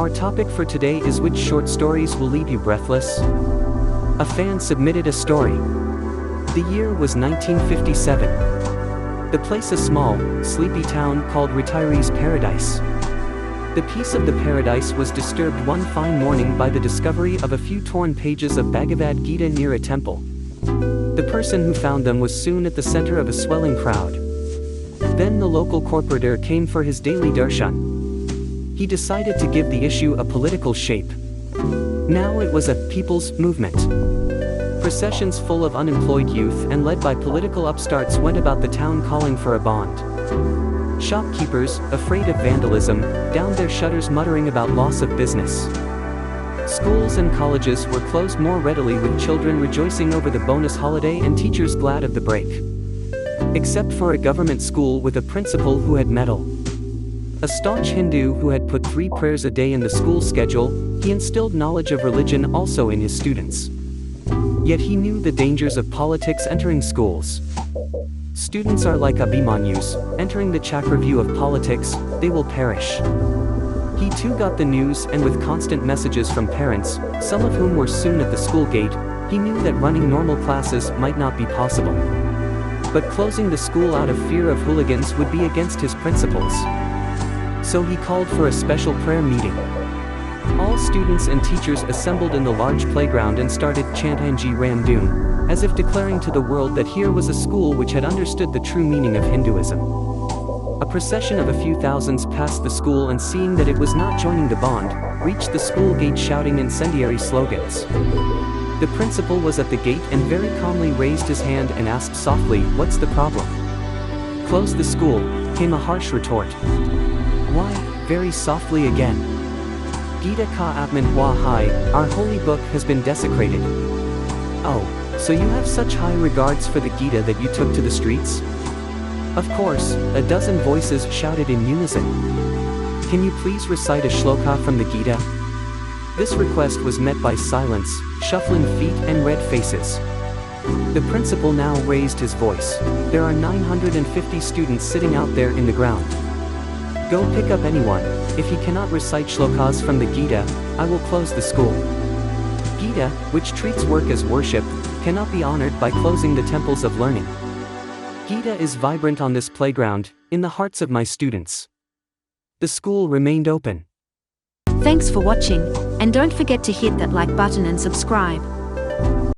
Our topic for today is which short stories will leave you breathless? A fan submitted a story. The year was 1957. The place a small, sleepy town called Retirees' Paradise. The peace of the paradise was disturbed one fine morning by the discovery of a few torn pages of Bhagavad Gita near a temple. The person who found them was soon at the center of a swelling crowd. Then the local corporator came for his daily darshan. He decided to give the issue a political shape. Now it was a people's movement. Processions full of unemployed youth and led by political upstarts went about the town calling for a bond. Shopkeepers, afraid of vandalism, downed their shutters muttering about loss of business. Schools and colleges were closed more readily with children rejoicing over the bonus holiday and teachers glad of the break. Except for a government school with a principal who had meddled. A staunch Hindu who had put 3 prayers a day in the school schedule, he instilled knowledge of religion also in his students. Yet he knew the dangers of politics entering schools. Students are like Abhimanyus, entering the Chakravyuh of politics, they will perish. He too got the news, and with constant messages from parents, some of whom were soon at the school gate, he knew that running normal classes might not be possible. But closing the school out of fear of hooligans would be against his principles. So he called for a special prayer meeting. All students and teachers assembled in the large playground and started chantanji Ram Doom, as if declaring to the world that here was a school which had understood the true meaning of Hinduism. A procession of a few thousands passed the school and seeing that it was not joining the bond, reached the school gate shouting incendiary slogans. The principal was at the gate and very calmly raised his hand and asked softly, "What's the problem?" "Close the school," came a harsh retort. "Why?" very softly again. "Gita ka apman hua hai, our holy book has been desecrated." "Oh, so you have such high regards for the Gita that you took to the streets?" Of course, a dozen voices shouted in unison. "Can you please recite a shloka from the Gita?" This request was met by silence, shuffling feet and red faces. The principal now raised his voice. "There are 950 students sitting out there in the ground. Go pick up anyone. If he cannot recite shlokas from the Gita, I will close the school." Gita, which treats work as worship, cannot be honored by closing the temples of learning. Gita is vibrant on this playground, in the hearts of my students. The school remained open. Thanks for watching, and don't forget to hit that like button and subscribe.